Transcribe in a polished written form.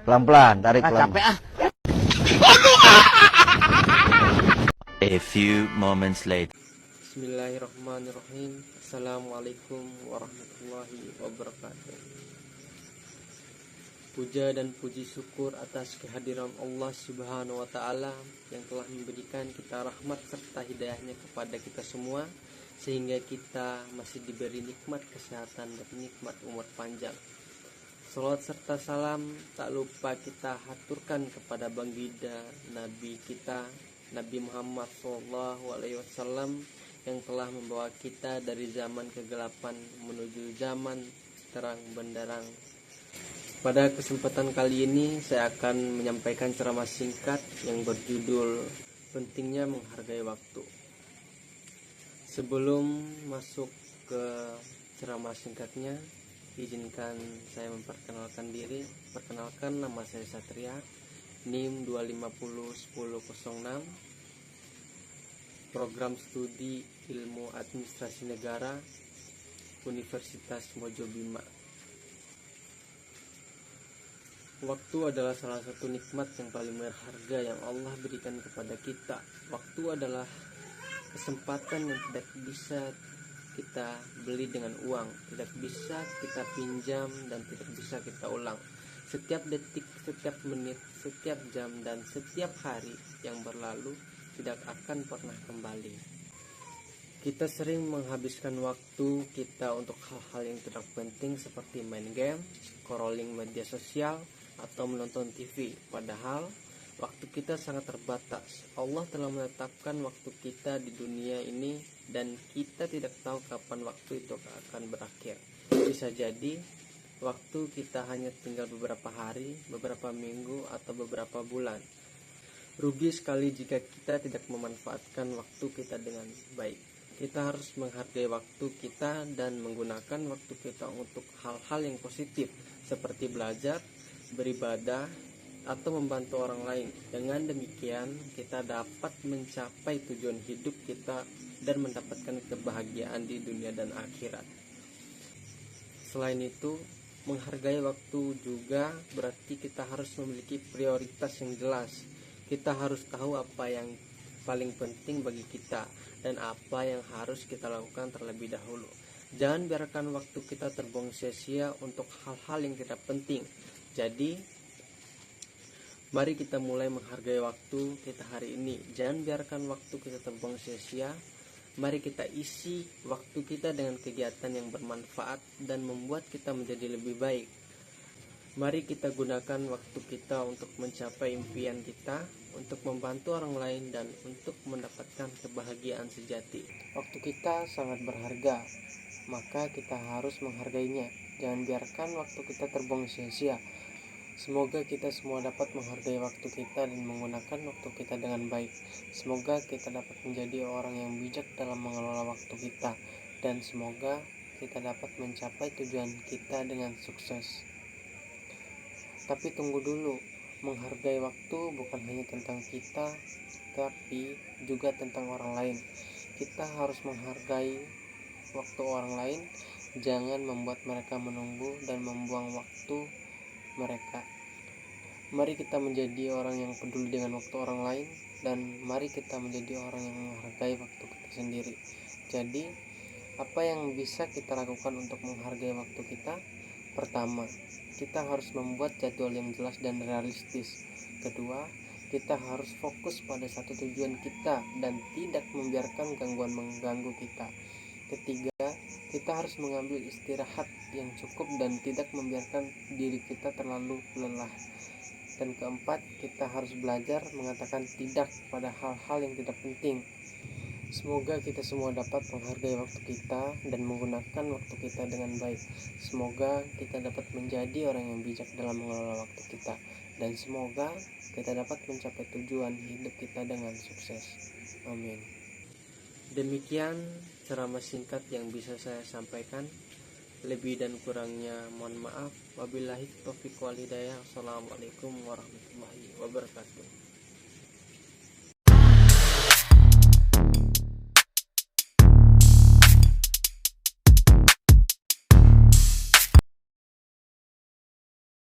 Pelan-pelan, tarik pelan. Capek ah. A few moments later. Bismillahirrahmanirrahim. Assalamualaikum warahmatullahi wabarakatuh. Puja dan puji syukur atas kehadiran Allah Subhanahu wa Ta'ala yang telah memberikan kita rahmat serta hidayahnya kepada kita semua, sehingga kita masih diberi nikmat kesehatan dan nikmat umur panjang. Salawat serta salam tak lupa kita haturkan kepada baginda Nabi kita, Nabi Muhammad SAW, yang telah membawa kita dari zaman kegelapan menuju zaman terang benderang. Pada kesempatan kali ini saya akan menyampaikan ceramah singkat yang berjudul Pentingnya Menghargai Waktu. Sebelum masuk ke ceramah singkatnya, izinkan saya memperkenalkan diri. Perkenalkan, nama saya Satria, NIM 2501006, Program Studi Ilmu Administrasi Negara, Universitas Mojobima. Waktu adalah salah satu nikmat yang paling berharga yang Allah berikan kepada kita. Waktu adalah kesempatan yang tidak bisa kita beli dengan uang, tidak bisa kita pinjam dan tidak bisa kita ulang. Setiap detik, setiap menit, setiap jam dan setiap hari yang berlalu tidak akan pernah kembali. Kita sering menghabiskan waktu kita untuk hal-hal yang tidak penting seperti main game, scrolling media sosial, atau menonton TV. Padahal waktu kita sangat terbatas. Allah telah menetapkan waktu kita di dunia ini dan kita tidak tahu kapan waktu itu akan berakhir. Bisa jadi waktu kita hanya tinggal beberapa hari, beberapa minggu, atau beberapa bulan. Rugi sekali jika kita tidak memanfaatkan waktu kita dengan baik. Kita harus menghargai waktu kita dan menggunakan waktu kita untuk hal-hal yang positif seperti belajar, beribadah, atau membantu orang lain. Dengan demikian kita dapat mencapai tujuan hidup kita dan mendapatkan kebahagiaan di dunia dan akhirat. Selain itu, menghargai waktu juga berarti kita harus memiliki prioritas yang jelas. Kita harus tahu apa yang paling penting bagi kita dan apa yang harus kita lakukan terlebih dahulu. Jangan biarkan waktu kita terbuang sia-sia untuk hal-hal yang tidak penting. Jadi, mari kita mulai menghargai waktu kita hari ini. Jangan biarkan waktu kita terbuang sia-sia. Mari kita isi waktu kita dengan kegiatan yang bermanfaat dan membuat kita menjadi lebih baik. Mari kita gunakan waktu kita untuk mencapai impian kita, untuk membantu orang lain, dan untuk mendapatkan kebahagiaan sejati. Waktu kita sangat berharga, maka kita harus menghargainya. Jangan biarkan waktu kita terbuang sia-sia. Semoga kita semua dapat menghargai waktu kita dan menggunakan waktu kita dengan baik. Semoga kita dapat menjadi orang yang bijak dalam mengelola waktu kita, dan semoga kita dapat mencapai tujuan kita dengan sukses. Tapi tunggu dulu, menghargai waktu bukan hanya tentang kita, tapi juga tentang orang lain. Kita harus menghargai waktu orang lain, jangan membuat mereka menunggu dan membuang waktu mereka. Mari kita menjadi orang yang peduli dengan waktu orang lain, dan mari kita menjadi orang yang menghargai waktu kita sendiri. Jadi, apa yang bisa kita lakukan untuk menghargai waktu kita? Pertama, kita harus membuat jadwal yang jelas dan realistis. Kedua, kita harus fokus pada satu tujuan kita dan tidak membiarkan gangguan mengganggu kita. Ketiga, kita harus mengambil istirahat yang cukup dan tidak membiarkan diri kita terlalu lelah. Dan keempat, kita harus belajar mengatakan tidak pada hal-hal yang tidak penting. Semoga kita semua dapat menghargai waktu kita dan menggunakan waktu kita dengan baik. Semoga kita dapat menjadi orang yang bijak dalam mengelola waktu kita. Dan semoga kita dapat mencapai tujuan hidup kita dengan sukses. Amin. Demikian ceramah singkat yang bisa saya sampaikan. Lebih dan kurangnya mohon maaf. Wabillahi taufiq wal hidayah. Assalamualaikum warahmatullahi wabarakatuh.